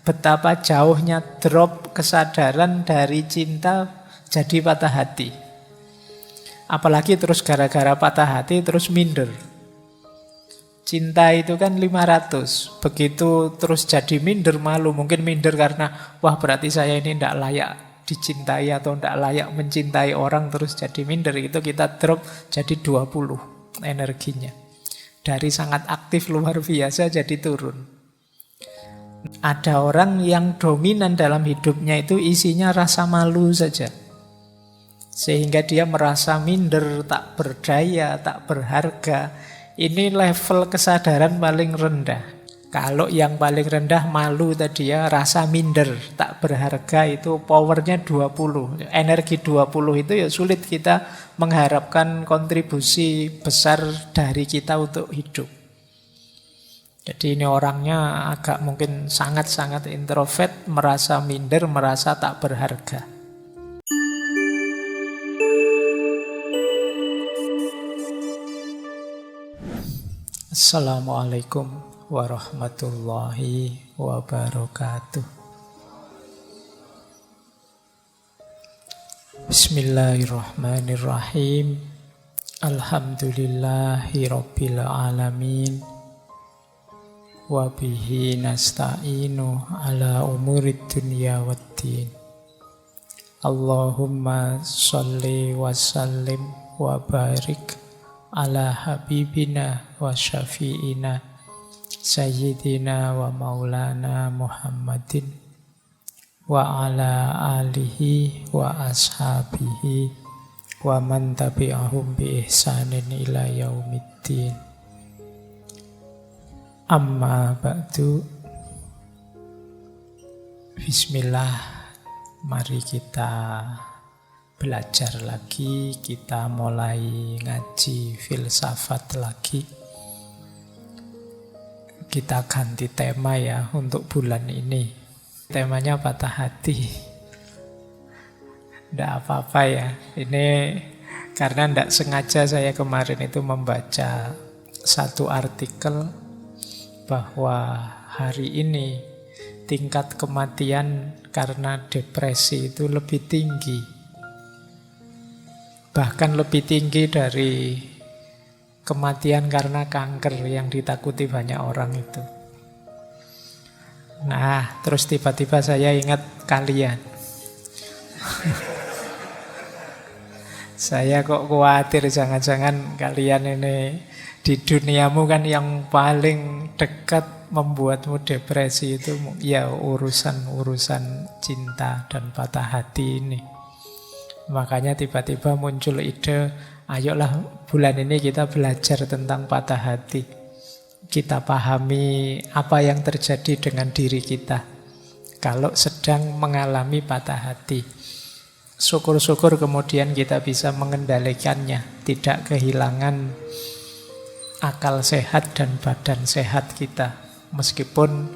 betapa jauhnya drop kesadaran dari cinta jadi patah hati. Apalagi terus gara-gara patah hati terus minder. Cinta itu kan 500. Begitu terus jadi minder, malu. Mungkin minder karena, wah berarti saya ini tidak layak dicintai atau tidak layak mencintai orang, terus jadi minder. Itu kita drop jadi 20 energinya. Dari sangat aktif luar biasa jadi turun. Ada orang yang dominan dalam hidupnya itu isinya rasa malu saja. Sehingga dia merasa minder, tak berdaya, tak berharga. Ini level kesadaran paling rendah. Kalau yang paling rendah malu tadi ya, rasa minder, tak berharga, itu powernya 20. Energi 20 itu ya sulit kita mengharapkan kontribusi besar dari kita untuk hidup. Jadi ini orangnya agak mungkin sangat-sangat introvert, merasa minder, merasa tak berharga. Assalamualaikum warahmatullahi wabarakatuh. Bismillahirrahmanirrahim. Alhamdulillahi rabbil alamin. Wa bihi nasta'inu ala umurid dunya waddin. Allahumma sholli wa sallim wa barik ala habibina wa syafi'ina sayyidina wa maulana Muhammadin wa ala alihi wa ashabihi wa man tabi'ahum bi ihsanin ila yaumiddin. Amma ba'du. Bismillah, mari kita belajar lagi, kita mulai ngaji filsafat lagi. Kita ganti tema ya untuk bulan ini. Temanya patah hati. Tidak apa-apa ya. Ini karena tidak sengaja saya kemarin itu membaca satu artikel bahwa hari ini tingkat kematian karena depresi itu lebih tinggi. Bahkan lebih tinggi dari kematian karena kanker yang ditakuti banyak orang itu. Nah, terus tiba-tiba saya ingat kalian. Saya kok khawatir jangan-jangan kalian ini di duniamu kan yang paling dekat membuatmu depresi itu ya urusan-urusan cinta dan patah hati ini. Makanya tiba-tiba muncul ide, ayolah bulan ini kita belajar tentang patah hati. Kita pahami apa yang terjadi dengan diri kita kalau sedang mengalami patah hati. Syukur-syukur kemudian kita bisa mengendalikannya, tidak kehilangan akal sehat dan badan sehat kita. Meskipun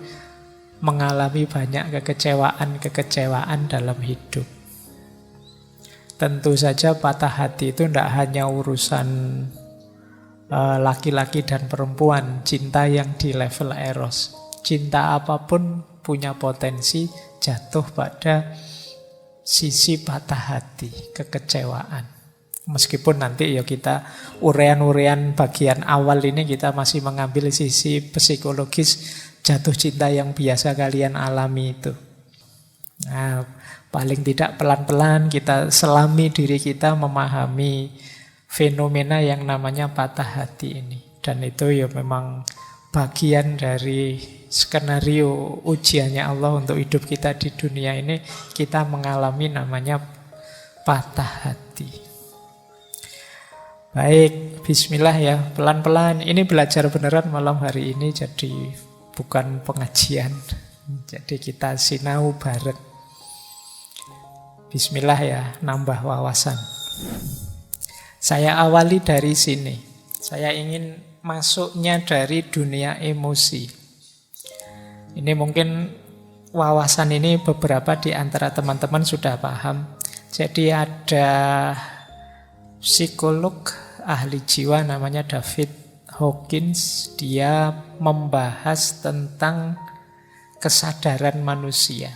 mengalami banyak kekecewaan dalam hidup. Tentu saja patah hati itu tidak hanya urusan laki-laki dan perempuan, cinta yang di level eros. Cinta apapun punya potensi jatuh pada sisi patah hati, kekecewaan. Meskipun nanti ya kita urean-urean bagian awal ini kita masih mengambil sisi psikologis jatuh cinta yang biasa kalian alami itu. Nah, paling tidak pelan-pelan kita selami diri kita memahami fenomena yang namanya patah hati ini. Dan itu ya memang bagian dari skenario ujiannya Allah untuk hidup kita di dunia ini. Kita mengalami namanya patah hati. Baik, bismillah ya, pelan-pelan. Ini belajar beneran malam hari ini, jadi bukan pengajian. Jadi kita sinau bareng. Bismillah ya, nambah wawasan. Saya awali dari sini. Saya ingin masuknya dari dunia emosi. Ini mungkin wawasan ini beberapa di antara teman-teman sudah paham. Jadi ada psikolog ahli jiwa namanya David Hawkins. Dia membahas tentang kesadaran manusia.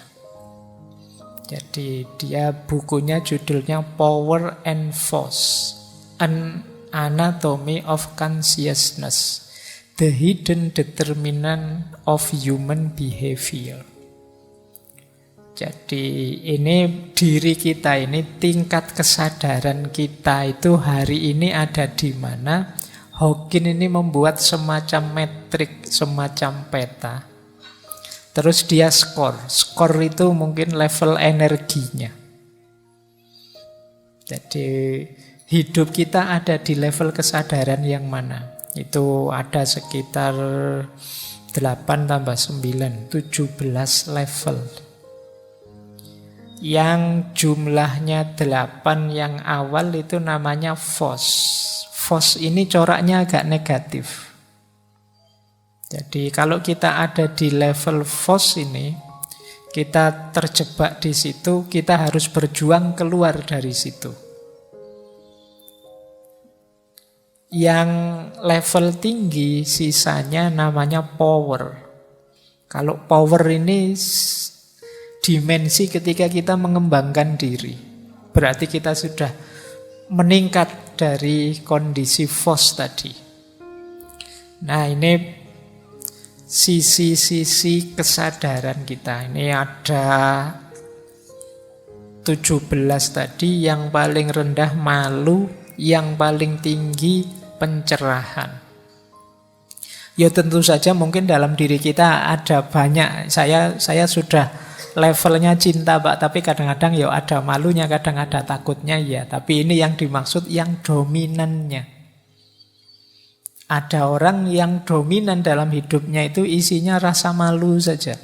Jadi dia bukunya judulnya Power and Force, An Anatomy of Consciousness, The Hidden Determinant of Human Behavior. Jadi ini diri kita ini, tingkat kesadaran kita itu hari ini ada di mana. Hawking ini membuat semacam metrik, semacam peta. Terus dia skor. Skor itu mungkin level energinya. Jadi hidup kita ada di level kesadaran yang mana? Itu ada sekitar 8 tambah 9, 17 level. Yang jumlahnya 8 yang awal itu namanya force. Force ini coraknya agak negatif. Jadi kalau kita ada di level force ini, kita terjebak di situ, kita harus berjuang keluar dari situ. Yang level tinggi sisanya namanya power. Kalau power ini dimensi ketika kita mengembangkan diri, berarti kita sudah meningkat dari kondisi force tadi. Nah, ini sisi-sisi kesadaran kita. Ini ada 17 tadi, yang paling rendah malu, yang paling tinggi pencerahan. Ya tentu saja mungkin dalam diri kita ada banyak. Saya sudah levelnya cinta Pak, tapi kadang-kadang ya ada malunya, kadang ada takutnya ya. Tapi ini yang dimaksud yang dominannya. Ada orang yang dominan dalam hidupnya itu isinya rasa malu saja.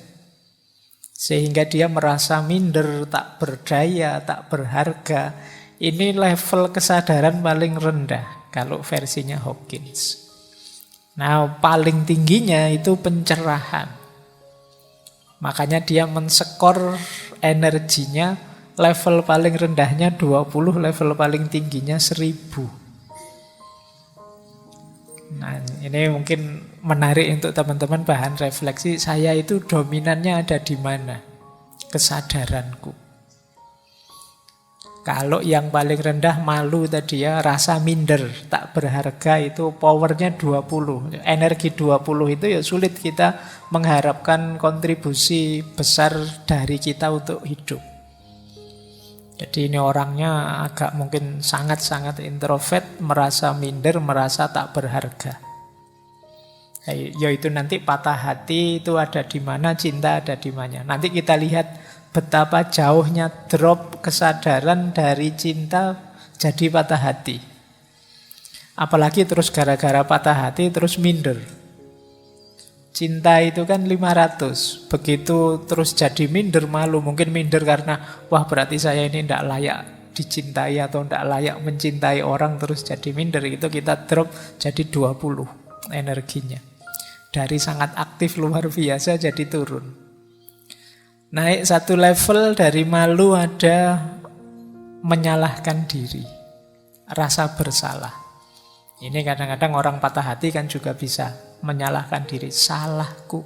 Sehingga dia merasa minder, tak berdaya, tak berharga. Ini level kesadaran paling rendah kalau versinya Hawkins. Nah, paling tingginya itu pencerahan. Makanya dia menskor energinya, level paling rendahnya 20, level paling tingginya 1000. Nah, ini mungkin menarik untuk teman-teman bahan refleksi. Saya itu dominannya ada di mana? Kesadaranku. Kalau yang paling rendah malu tadi ya, rasa minder, tak berharga, itu powernya 20. Energi 20 itu ya sulit kita mengharapkan kontribusi besar dari kita untuk hidup. Jadi ini orangnya agak mungkin sangat-sangat introvert, merasa minder, merasa tak berharga. Yaitu nanti patah hati itu ada di mana, cinta ada di mana. Nanti kita lihat betapa jauhnya drop kesadaran dari cinta jadi patah hati. Apalagi terus gara-gara patah hati terus minder. Cinta itu kan 500. Begitu terus jadi minder, malu. Mungkin minder karena wah berarti saya ini tidak layak dicintai atau tidak layak mencintai orang, terus jadi minder. Itu kita drop jadi 20 energinya. Dari sangat aktif luar biasa jadi turun. Naik satu level dari malu ada menyalahkan diri, rasa bersalah. Ini kadang-kadang orang patah hati kan juga bisa menyalahkan diri. Salahku.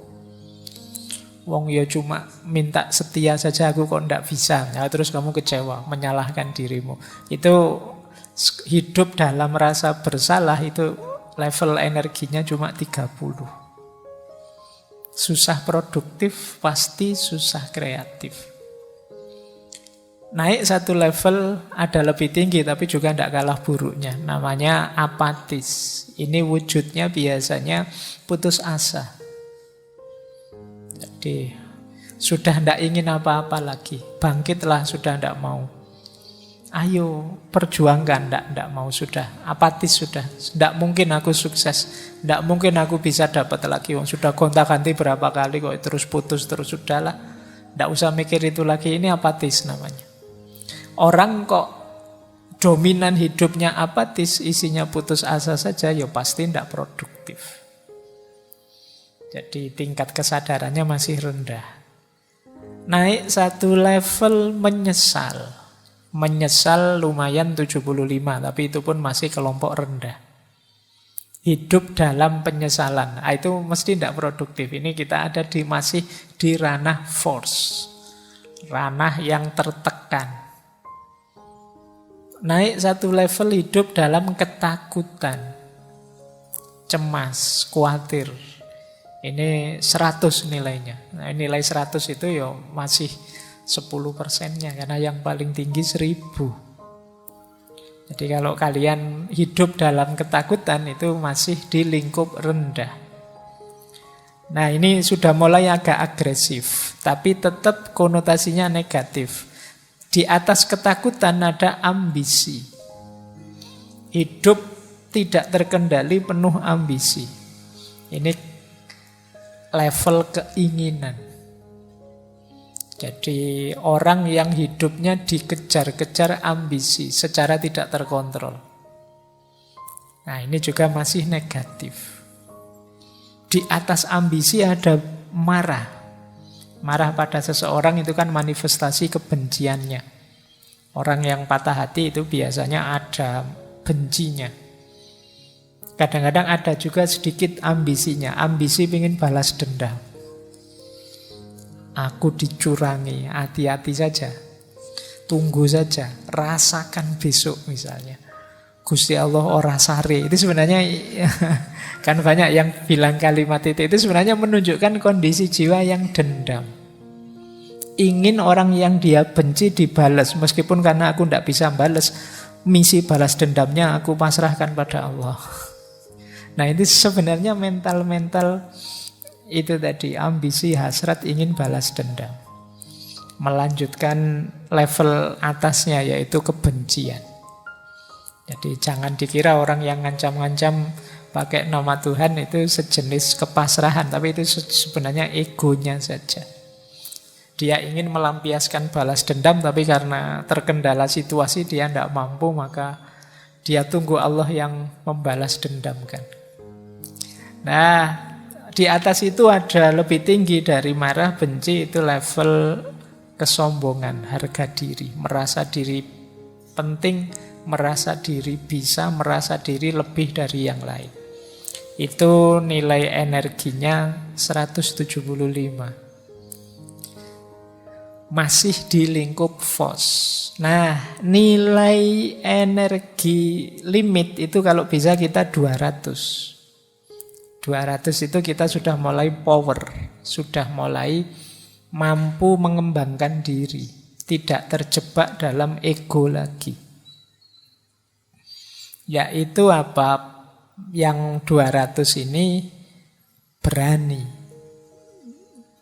Wong ya cuma minta setia saja aku kok ndak bisa. Nah, terus kamu kecewa, menyalahkan dirimu. Itu hidup dalam rasa bersalah, itu level energinya cuma 30. Susah produktif, pasti susah kreatif. Naik satu level ada lebih tinggi, tapi juga tidak kalah buruknya. Namanya apatis. Ini wujudnya biasanya putus asa. Jadi sudah tidak ingin apa-apa lagi. Bangkitlah, sudah tidak mau. Ayo perjuangkan, tidak mau, sudah apatis, sudah tidak mungkin aku sukses, tidak mungkin aku bisa dapat lagi, sudah gonta-ganti berapa kali kok terus putus terus, sudahlah, tidak usah mikir itu lagi. Ini apatis namanya. Orang kok dominan hidupnya apatis, isinya putus asa saja, ya pasti tidak produktif. Jadi tingkat kesadarannya masih rendah. Naik satu level menyesal. Menyesal lumayan 75, tapi itu pun masih kelompok rendah. hidup dalam penyesalan. Nah, itu mesti tidak produktif. Ini kita ada masih di ranah force, ranah yang tertekan. Naik satu level hidup dalam ketakutan, cemas, khawatir. Ini 100 nilainya. Nah, nilai 100 itu ya masih 10%-nya, karena yang paling tinggi 1000. Jadi kalau kalian hidup dalam ketakutan itu masih di lingkup rendah. Nah, ini sudah mulai agak agresif, tapi tetap konotasinya negatif. Di atas ketakutan ada ambisi. Hidup tidak terkendali, penuh ambisi. Ini level keinginan. Jadi orang yang hidupnya dikejar-kejar ambisi secara tidak terkontrol. Nah, ini juga masih negatif. Di atas ambisi ada marah. Marah pada seseorang itu kan manifestasi kebenciannya. Orang yang patah hati itu biasanya ada bencinya. Kadang-kadang ada juga sedikit ambisinya. Ambisi ingin balas dendam. Aku dicurangi, hati-hati saja. Tunggu saja, rasakan besok misalnya. Gusti Allah ora sare. Itu sebenarnya kan banyak yang bilang kalimat itu sebenarnya menunjukkan kondisi jiwa yang dendam. Ingin orang yang dia benci dibalas, meskipun karena aku tidak bisa balas, misi balas dendamnya aku pasrahkan pada Allah. Nah, itu sebenarnya mental-mental itu tadi, ambisi, hasrat, ingin balas dendam. Melanjutkan level atasnya yaitu kebencian. Jadi jangan dikira orang yang ngancam-ngancam pakai nama Tuhan itu sejenis kepasrahan, tapi itu sebenarnya egonya saja. Dia ingin melampiaskan balas dendam, tapi karena terkendala situasi dia tidak mampu, maka dia tunggu Allah yang membalas dendamkan. Nah, di atas itu ada lebih tinggi dari marah, benci, itu level kesombongan, harga diri, merasa diri penting, merasa diri bisa, merasa diri lebih dari yang lain. Itu nilai energinya 175. Masih di lingkup force. Nah, nilai energi limit itu kalau bisa kita 200. 200 itu kita sudah mulai power, sudah mulai mampu mengembangkan diri, tidak terjebak dalam ego lagi. Yaitu apa? Yang 200 ini berani.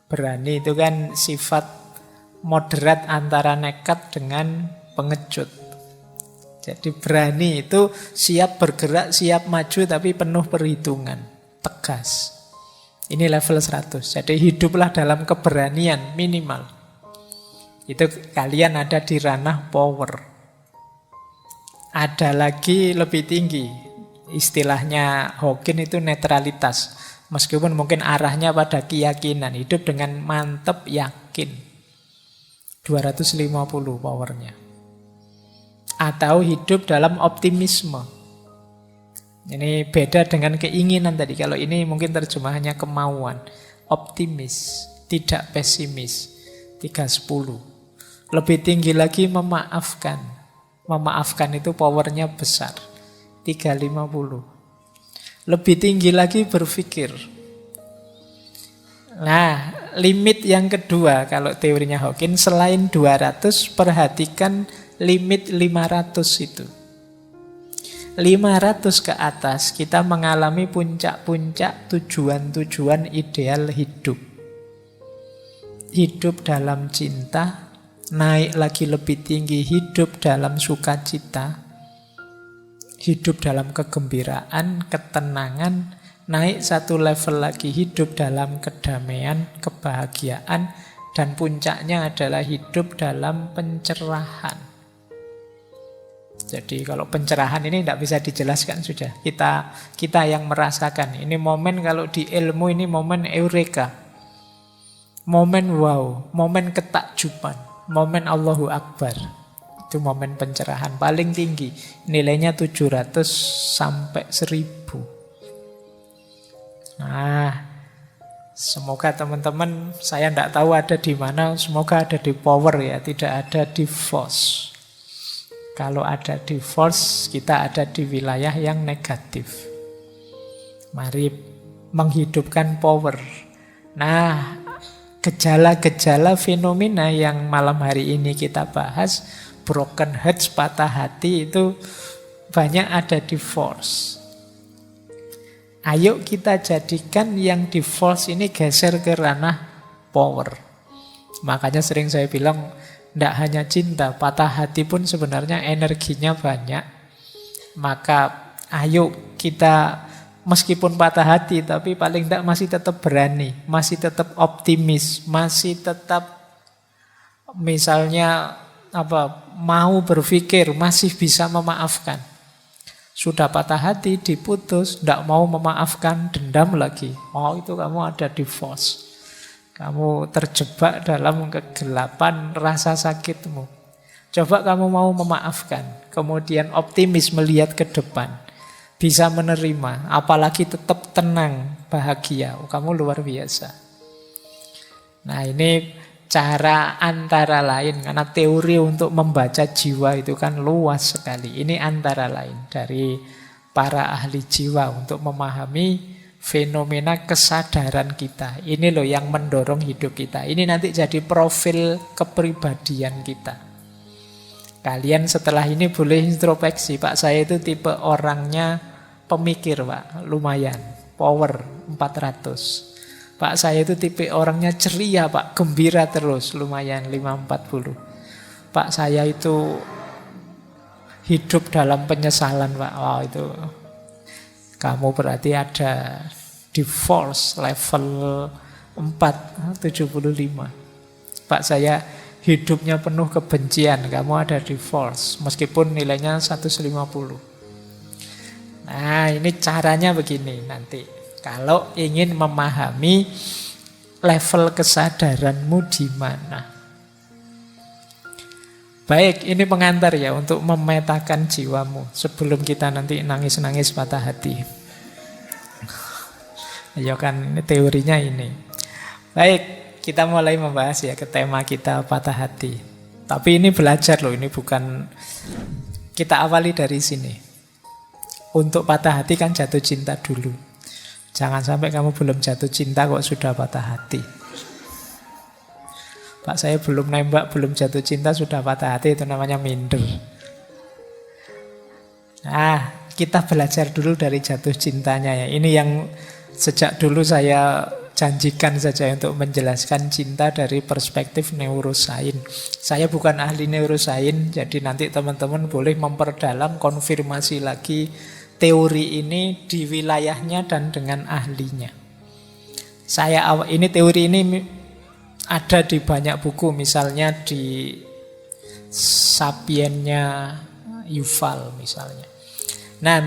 Berani itu kan sifat moderat antara nekat dengan pengecut. Jadi berani itu siap bergerak, siap maju, tapi penuh perhitungan, tegas. Ini level 100. Jadi hiduplah dalam keberanian minimal. Itu kalian ada di ranah power. Ada lagi lebih tinggi. Istilahnya Hawking itu netralitas. Meskipun mungkin arahnya pada keyakinan. Hidup dengan mantap yakin. 250 powernya. Atau hidup dalam optimisme. Ini beda dengan keinginan tadi. Kalau ini mungkin terjemahannya kemauan. Optimis, tidak pesimis. 310. Lebih tinggi lagi memaafkan. Memaafkan itu powernya besar. 350. Lebih tinggi lagi berpikir. Nah, limit yang kedua kalau teorinya Hawking, selain 200, perhatikan limit 500 itu. 500 ke atas kita mengalami puncak-puncak tujuan-tujuan ideal hidup. Hidup dalam cinta, naik lagi lebih tinggi hidup dalam sukacita, hidup dalam kegembiraan, ketenangan, naik satu level lagi hidup dalam kedamaian, kebahagiaan, dan puncaknya adalah hidup dalam pencerahan. Jadi kalau pencerahan ini tidak bisa dijelaskan sudah. Kita yang merasakan. Ini momen kalau di ilmu ini momen eureka. Momen wow, momen ketakjuban, momen Allahu Akbar. Itu momen pencerahan paling tinggi. Nilainya 700 sampai 1000. Nah, semoga teman-teman, saya tidak tahu ada di mana, semoga ada di power ya, tidak ada di force. Kalau ada di force, kita ada di wilayah yang negatif. Mari menghidupkan power. Nah, gejala-gejala fenomena yang malam hari ini kita bahas, broken hearts, patah hati, itu banyak ada di force. Ayo kita jadikan yang di force ini geser ke ranah power. Makanya sering saya bilang, tidak hanya cinta, patah hati pun sebenarnya energinya banyak. Maka ayo kita meskipun patah hati, tapi paling tidak masih tetap berani, masih tetap optimis, masih tetap misalnya mau berpikir, masih bisa memaafkan. Sudah patah hati, diputus, tidak mau memaafkan, dendam lagi. Oh, itu kamu ada di force. Kamu terjebak dalam kegelapan rasa sakitmu. Coba kamu mau memaafkan, kemudian optimis melihat ke depan, bisa menerima, apalagi tetap tenang, bahagia. Oh, kamu luar biasa. Nah, ini cara antara lain, karena teori untuk membaca jiwa itu kan luas sekali. Ini antara lain dari para ahli jiwa untuk memahami fenomena kesadaran kita. Ini loh yang mendorong hidup kita. Ini nanti jadi profil kepribadian kita. Kalian setelah ini boleh introspeksi. Pak, saya itu tipe orangnya pemikir, Pak. Lumayan. Power 400. Pak, saya itu tipe orangnya ceria, Pak. Gembira terus. Lumayan 540. Pak, saya itu hidup dalam penyesalan, Pak. Wow, itu kamu berarti ada di force level 475. Pak, saya hidupnya penuh kebencian. Kamu ada di force, meskipun nilainya 150. Nah, ini caranya begini nanti. Kalau ingin memahami level kesadaranmu di mana. Baik, ini pengantar ya untuk memetakan jiwamu sebelum kita nanti nangis-nangis patah hati. Ya kan, ini teorinya ini. Baik, kita mulai membahas ya ke tema kita patah hati. Tapi ini belajar loh, ini bukan, kita awali dari sini. Untuk patah hati kan jatuh cinta dulu. Jangan sampai kamu belum jatuh cinta kok sudah patah hati. Pak, saya belum nembak, belum jatuh cinta, sudah patah hati, itu namanya minder. Nah, kita belajar dulu dari jatuh cintanya ya. Ini yang sejak dulu saya janjikan saja untuk menjelaskan cinta dari perspektif neurosains. Saya bukan ahli neurosains, jadi nanti teman-teman boleh memperdalam, konfirmasi lagi teori ini di wilayahnya dan dengan ahlinya. Ini teori ini ada di banyak buku, misalnya di Sapiennya Yuval misalnya. Nah,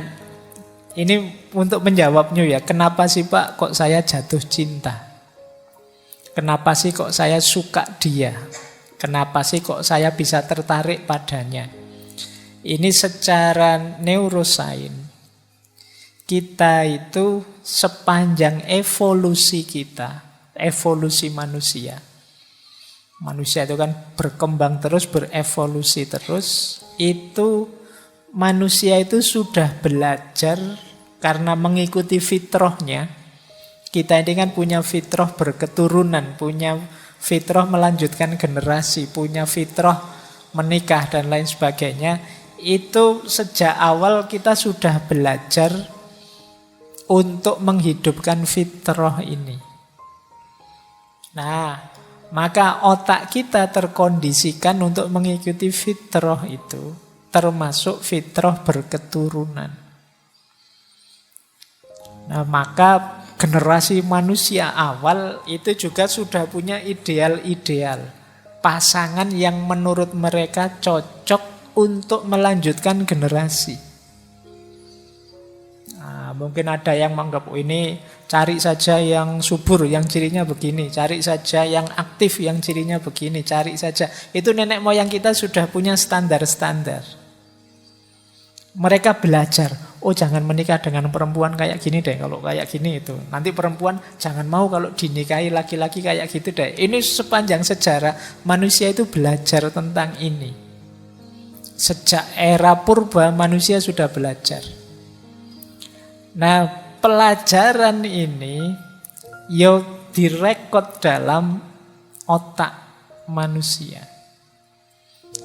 ini untuk menjawabnya ya, kenapa sih Pak kok saya jatuh cinta? Kenapa sih kok saya suka dia? Kenapa sih kok saya bisa tertarik padanya? Ini secara neurosains, kita itu sepanjang evolusi kita, evolusi manusia. Manusia itu kan berkembang terus, berevolusi terus. Itu manusia itu sudah belajar karena mengikuti fitrahnya. Kita ini kan punya fitrah berketurunan, punya fitrah melanjutkan generasi, punya fitrah menikah dan lain sebagainya. Itu sejak awal kita sudah belajar untuk menghidupkan fitrah ini. Nah, maka otak kita terkondisikan untuk mengikuti fitrah itu, termasuk fitrah berketurunan. Nah, maka generasi manusia awal itu juga sudah punya ideal-ideal, pasangan yang menurut mereka cocok untuk melanjutkan generasi. Nah, mungkin ada yang menganggap ini cari saja yang subur, yang cirinya begini. Cari saja yang aktif, yang cirinya begini. Cari saja. Itu nenek moyang kita sudah punya standar-standar. Mereka belajar. oh jangan menikah dengan perempuan kayak gini deh, kalau kayak gini itu. Nanti perempuan jangan mau kalau dinikahi laki-laki kayak gitu deh. Ini sepanjang sejarah manusia itu belajar tentang ini. Sejak era purba manusia sudah belajar. Nah, pelajaran ini yo direkod dalam otak manusia.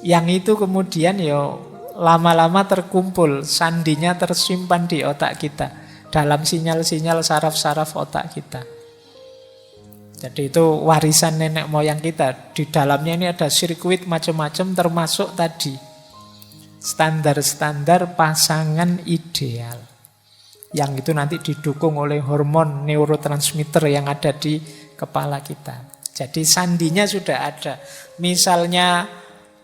Yang itu kemudian yo lama-lama terkumpul, sandinya tersimpan di otak kita, dalam sinyal-sinyal saraf-saraf otak kita. Jadi itu warisan nenek moyang kita. Di dalamnya ini ada sirkuit macam-macam, termasuk tadi standar-standar pasangan ideal. Yang itu nanti didukung oleh hormon neurotransmitter yang ada di kepala kita. Jadi sandinya sudah ada. Misalnya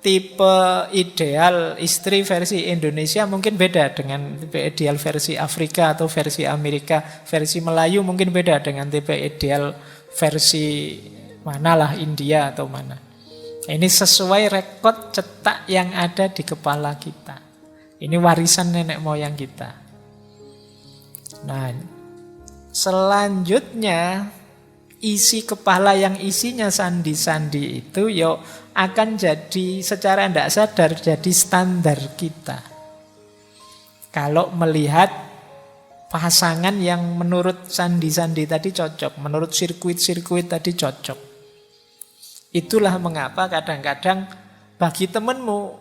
tipe ideal istri versi Indonesia mungkin beda dengan tipe ideal versi Afrika atau versi Amerika. Versi Melayu mungkin beda dengan tipe ideal versi manalah, India atau mana. Ini sesuai rekod cetak yang ada di kepala kita. Ini warisan nenek moyang kita. Nah, selanjutnya isi kepala yang isinya sandi-sandi itu akan jadi secara tidak sadar jadi standar kita. Kalau melihat pasangan yang menurut sandi-sandi tadi cocok, menurut sirkuit-sirkuit tadi cocok. Itulah mengapa kadang-kadang bagi temanmu,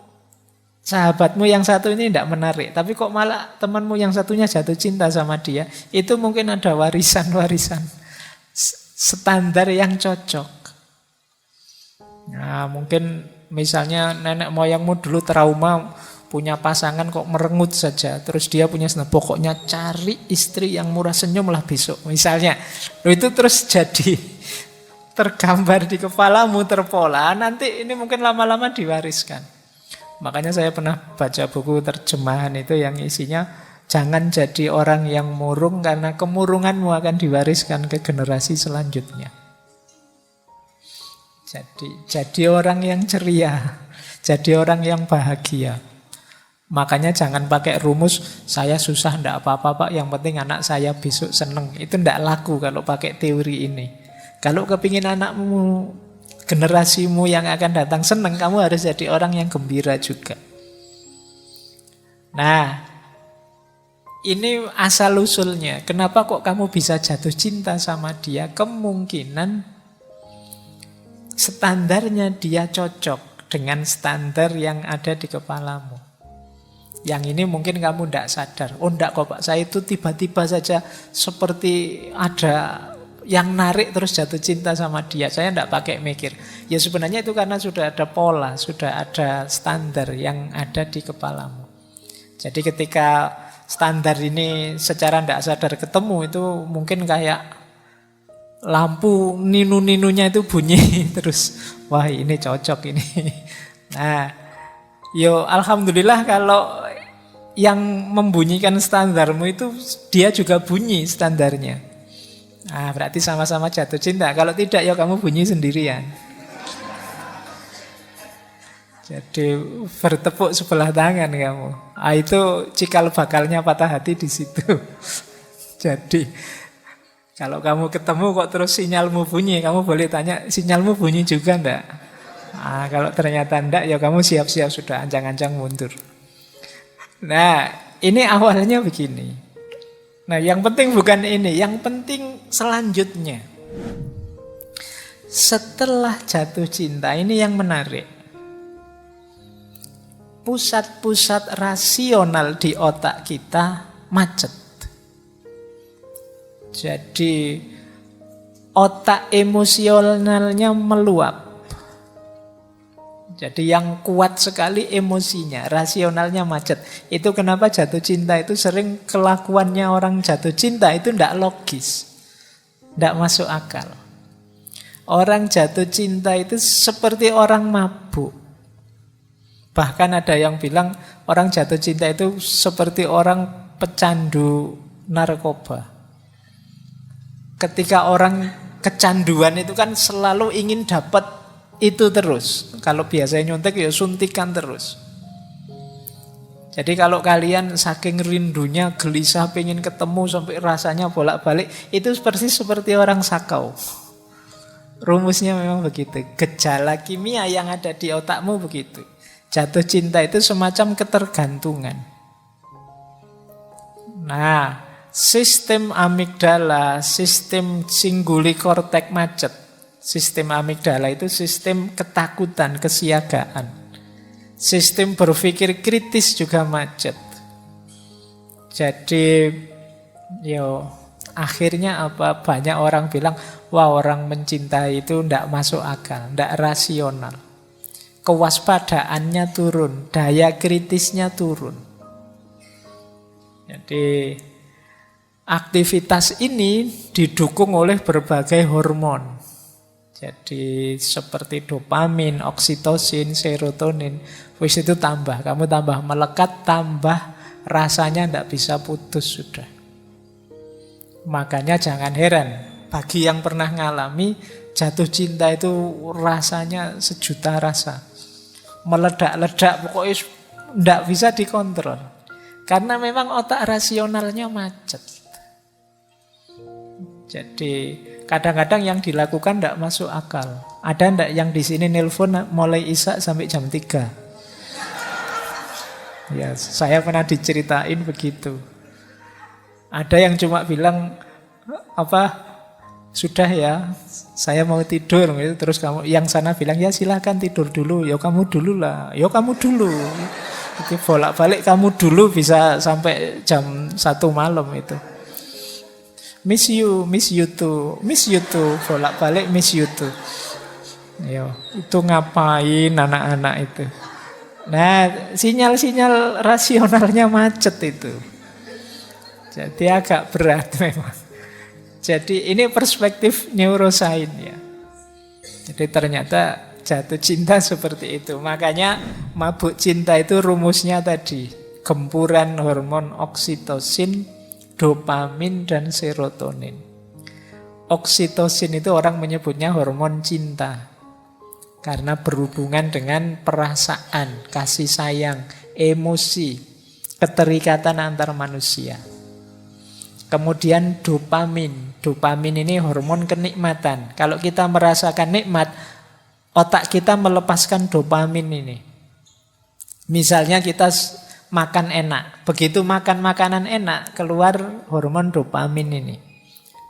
sahabatmu yang satu ini tidak menarik, tapi kok malah temanmu yang satunya jatuh cinta sama dia, itu mungkin ada warisan-warisan standar yang cocok. Nah, mungkin misalnya nenek moyangmu dulu trauma punya pasangan kok merengut saja, terus dia punya pokoknya cari istri yang murah senyum lah besok misalnya. Itu terus jadi tergambar di kepalamu, terpola, nanti ini mungkin lama-lama diwariskan. Makanya saya pernah baca buku terjemahan itu yang isinya jangan jadi orang yang murung karena kemurunganmu akan diwariskan ke generasi selanjutnya. Jadi orang yang ceria, jadi orang yang bahagia. Makanya jangan pakai rumus saya susah ndak apa-apa Pak, yang penting anak saya besok seneng. Itu ndak laku kalau pakai teori ini. Kalau kepingin anakmu, generasimu yang akan datang seneng, kamu harus jadi orang yang gembira juga. Nah, ini asal-usulnya. Kenapa kok kamu bisa jatuh cinta sama dia? Kemungkinan standarnya dia cocok dengan standar yang ada di kepalamu. Yang ini mungkin kamu tidak sadar. Oh enggak kok Pak, saya itu tiba-tiba saja seperti ada yang narik terus jatuh cinta sama dia. Saya tidak pakai mikir. Ya sebenarnya itu karena sudah ada pola, sudah ada standar yang ada di kepalamu. Jadi ketika standar ini secara tidak sadar ketemu, itu mungkin kayak lampu ninu-ninunya itu bunyi terus. Wah ini cocok ini. Nah, alhamdulillah kalau yang membunyikan standarmu itu dia juga bunyi standarnya. Nah, berarti sama-sama jatuh cinta. Kalau tidak kamu bunyi sendirian. Jadi bertepuk sebelah tangan kamu. Itu cikal bakalnya patah hati di situ. Jadi kalau kamu ketemu kok terus sinyalmu bunyi, kamu boleh tanya sinyalmu bunyi juga enggak? Kalau ternyata enggak, kamu siap-siap sudah ancang-ancang mundur. Nah, ini awalnya begini. Nah, yang penting bukan ini, yang penting selanjutnya. Setelah jatuh cinta, ini yang menarik. Pusat-pusat rasional di otak kita macet. Jadi otak emosionalnya meluap. Jadi yang kuat sekali emosinya, rasionalnya macet. Itu kenapa jatuh cinta itu sering kelakuannya orang jatuh cinta itu tidak logis, tidak masuk akal. Orang jatuh cinta itu seperti orang mabuk. Bahkan ada yang bilang orang jatuh cinta itu seperti orang pecandu narkoba. Ketika orang kecanduan itu kan selalu ingin dapat itu terus. Kalau biasanya nyuntik suntikan terus. Jadi kalau kalian saking rindunya, gelisah, pengen ketemu sampai rasanya bolak-balik, itu persis seperti orang sakau. Rumusnya memang begitu. Gejala kimia yang ada di otakmu begitu. Jatuh cinta itu semacam ketergantungan. Nah, sistem amigdala, sistem singguli kortek macet. Sistem amigdala itu sistem ketakutan, kesiagaan. Sistem berpikir kritis juga macet. Jadi, akhirnya apa? Banyak orang bilang, wah orang mencintai itu tidak masuk akal, tidak rasional. Kewaspadaannya turun, daya kritisnya turun. Jadi, aktivitas ini didukung oleh berbagai hormon. Jadi seperti dopamin, oksitosin, serotonin, wis itu tambah. Kamu tambah melekat, tambah rasanya tidak bisa putus sudah. Makanya jangan heran, bagi yang pernah ngalami jatuh cinta itu rasanya sejuta rasa. Meledak-ledak, pokoknya tidak bisa dikontrol. Karena memang otak rasionalnya macet. Jadi kadang-kadang yang dilakukan tidak masuk akal. Ada ndak yang di sini nelpon mulai Isya sampai jam 3? Ya, saya pernah diceritain begitu. Ada yang cuma bilang sudah ya, saya mau tidur gitu. Terus yang sana bilang ya silakan tidur dulu. Ya kamu dulu lah. Ya kamu dulu. Itu bolak-balik kamu dulu bisa sampai jam 1 malam itu. Miss you too, bolak-balik miss you too. Yo, itu ngapain anak-anak itu? Nah, sinyal-sinyal rasionalnya macet itu. Jadi agak berat memang. Jadi ini perspektif neuroscience ya. Jadi ternyata jatuh cinta seperti itu. Makanya mabuk cinta itu rumusnya tadi, gempuran hormon oksitosin, dopamin dan serotonin. Oksitosin itu orang menyebutnya hormon cinta. Karena berhubungan dengan perasaan, kasih sayang, emosi, keterikatan antar manusia. Kemudian dopamin. Dopamin ini hormon kenikmatan. Kalau kita merasakan nikmat, otak kita melepaskan dopamin ini. Misalnya kita makan enak. Begitu makan makanan enak, keluar hormon dopamin ini.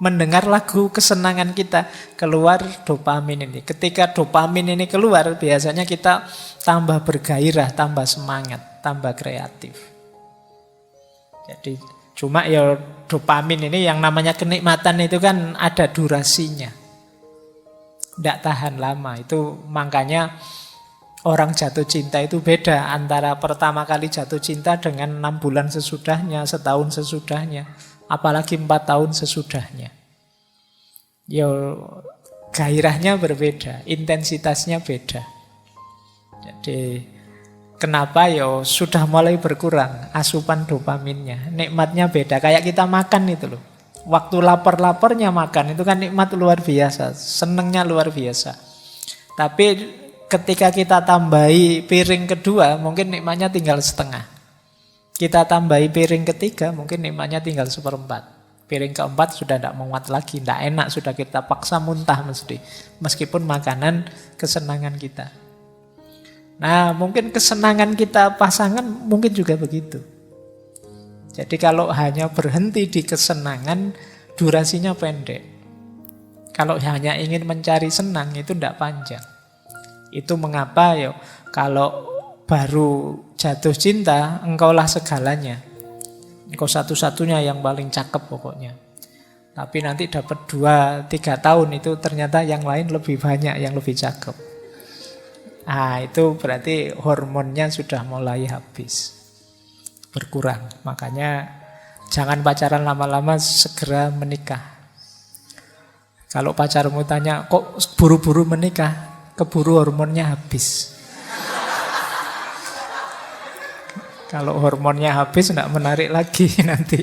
Mendengar lagu kesenangan kita, keluar dopamin ini. Ketika dopamin ini keluar, biasanya kita tambah bergairah, tambah semangat, tambah kreatif. Jadi cuma ya dopamin ini yang namanya kenikmatan itu kan ada durasinya. Tidak tahan lama. Itu makanya orang jatuh cinta itu beda antara pertama kali jatuh cinta dengan 6 bulan sesudahnya, setahun sesudahnya, apalagi 4 tahun sesudahnya. Ya, gairahnya berbeda, intensitasnya beda. Jadi kenapa ya sudah mulai berkurang asupan dopaminnya, nikmatnya beda. Kayak kita makan itu loh. Waktu lapar-laparnya makan itu kan nikmat luar biasa, senengnya luar biasa. Tapi ketika kita tambahi piring kedua, mungkin nikmatnya tinggal setengah. Kita tambahi piring ketiga, mungkin nikmatnya tinggal 1/4. Piring keempat sudah tidak muat lagi, tidak enak, sudah kita paksa muntah mesti. Meskipun makanan kesenangan kita. Nah, mungkin kesenangan kita pasangan mungkin juga begitu. Jadi kalau hanya berhenti di kesenangan, durasinya pendek. Kalau hanya ingin mencari senang, itu tidak panjang. Itu mengapa ya kalau baru jatuh cinta, engkaulah segalanya. Engkau satu-satunya yang paling cakep pokoknya. Tapi nanti dapat 2-3 tahun itu ternyata yang lain lebih banyak yang lebih cakep. Itu berarti hormonnya sudah mulai habis, berkurang. Makanya jangan pacaran lama-lama, segera menikah. Kalau pacarmu tanya, kok buru-buru menikah? Keburu hormonnya habis. Kalau hormonnya habis tidak menarik lagi nanti.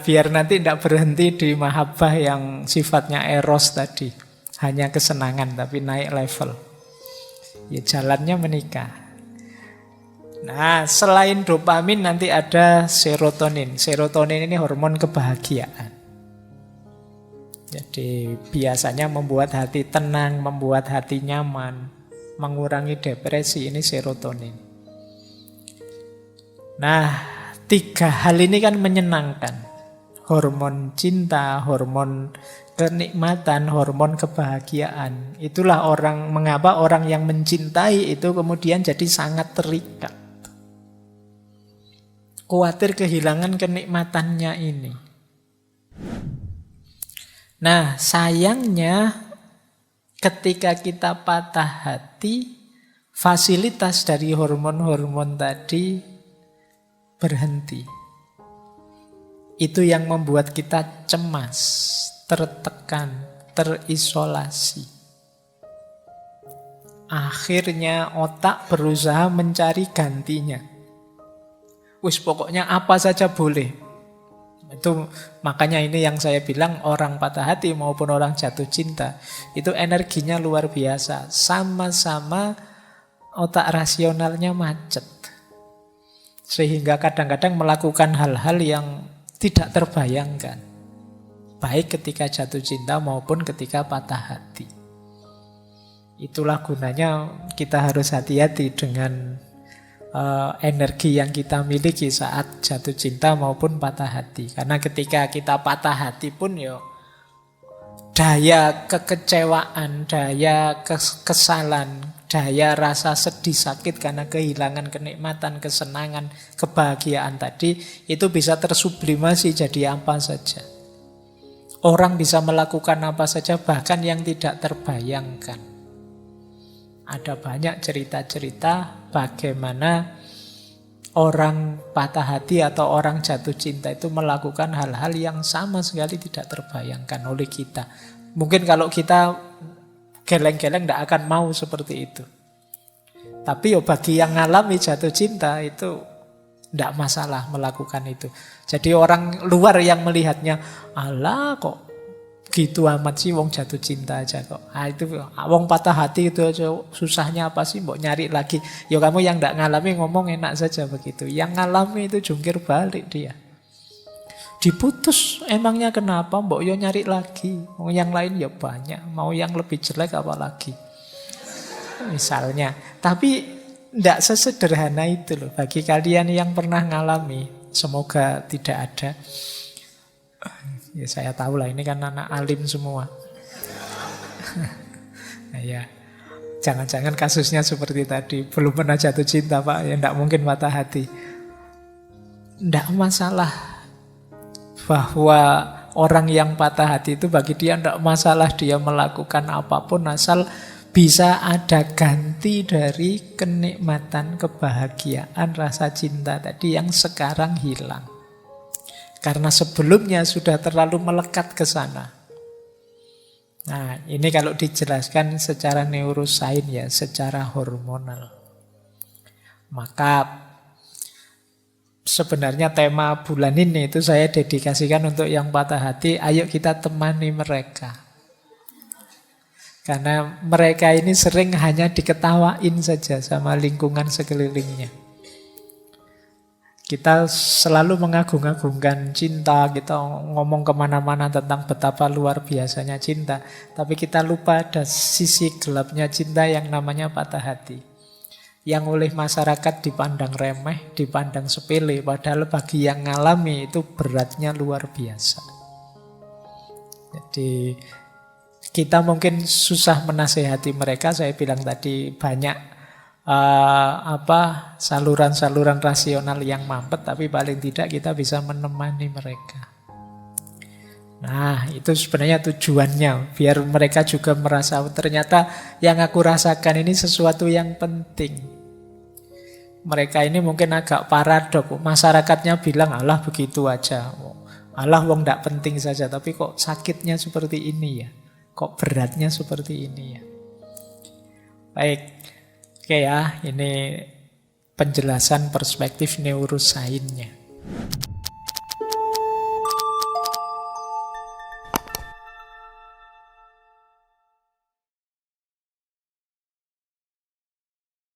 Biar nanti tidak berhenti di mahabbah yang sifatnya eros tadi. Hanya kesenangan tapi naik level. Ya jalannya menikah. Nah, selain dopamin nanti ada serotonin. Serotonin ini hormon kebahagiaan. Jadi biasanya membuat hati tenang, membuat hati nyaman, mengurangi depresi, ini serotonin. Nah, 3 hal ini kan menyenangkan. Hormon cinta, hormon kenikmatan, hormon kebahagiaan. Itulah mengapa orang yang mencintai itu kemudian jadi sangat terikat. Khawatir kehilangan kenikmatannya ini. Nah, sayangnya ketika kita patah hati, fasilitas dari hormon-hormon tadi berhenti. Itu yang membuat kita cemas, tertekan, terisolasi. Akhirnya otak berusaha mencari gantinya. Wis pokoknya apa saja boleh. Itu makanya ini yang saya bilang orang patah hati maupun orang jatuh cinta itu energinya luar biasa. Sama-sama otak rasionalnya macet. Sehingga kadang-kadang melakukan hal-hal yang tidak terbayangkan. Baik ketika jatuh cinta maupun ketika patah hati. Itulah gunanya kita harus hati-hati dengan energi yang kita miliki saat jatuh cinta maupun patah hati. Karena ketika kita patah hati pun daya kekecewaan, daya kesalahan, daya rasa sedih sakit karena kehilangan kenikmatan, kesenangan, kebahagiaan tadi itu bisa tersublimasi jadi apa saja. Orang bisa melakukan apa saja bahkan yang tidak terbayangkan. Ada banyak cerita-cerita bagaimana orang patah hati atau orang jatuh cinta itu melakukan hal-hal yang sama sekali tidak terbayangkan oleh kita. Mungkin kalau kita geleng-geleng tidak akan mau seperti itu. Tapi bagi yang ngalami jatuh cinta itu tidak masalah melakukan itu. Jadi orang luar yang melihatnya, alah kok gitu amat sih wong jatuh cinta aja kok. Itu wong patah hati itu aja susahnya apa sih mbok nyari lagi. Ya kamu yang tidak ngalami ngomong enak saja begitu. Yang ngalami itu jungkir balik dia. Diputus emangnya kenapa mbok yo nyari lagi. Mau yang lain ya banyak, mau yang lebih jelek apa lagi. Misalnya. Tapi tidak sesederhana itu loh. Bagi kalian yang pernah ngalami, semoga tidak ada. Ya saya tahu lah ini kan anak alim semua. Nah, ya, jangan-jangan kasusnya seperti tadi, belum pernah jatuh cinta Pak, ya tidak mungkin patah hati. Tidak masalah bahwa orang yang patah hati itu bagi dia tidak masalah dia melakukan apapun asal bisa ada ganti dari kenikmatan, kebahagiaan, rasa cinta tadi yang sekarang hilang. Karena sebelumnya sudah terlalu melekat ke sana. Nah, ini kalau dijelaskan secara neurosains ya, secara hormonal. Maka sebenarnya tema bulan ini itu saya dedikasikan untuk yang patah hati, ayo kita temani mereka. Karena mereka ini sering hanya diketawain saja sama lingkungan sekelilingnya. Kita selalu mengagung-agungkan cinta, kita ngomong kemana-mana tentang betapa luar biasanya cinta. Tapi kita lupa ada sisi gelapnya cinta yang namanya patah hati. Yang oleh masyarakat dipandang remeh, dipandang sepele. Padahal bagi yang ngalami itu beratnya luar biasa. Jadi kita mungkin susah menasehati mereka. Saya bilang tadi banyak saluran-saluran rasional yang mampet, tapi paling tidak kita bisa menemani mereka. Nah, itu sebenarnya tujuannya, biar mereka juga merasa ternyata yang aku rasakan ini sesuatu yang penting. Mereka ini mungkin agak paradok, masyarakatnya bilang alah begitu aja, alah wong ndak penting saja, tapi kok sakitnya seperti ini ya, kok beratnya seperti ini ya. Baik. Oke ya, ini penjelasan perspektif neurosainsnya.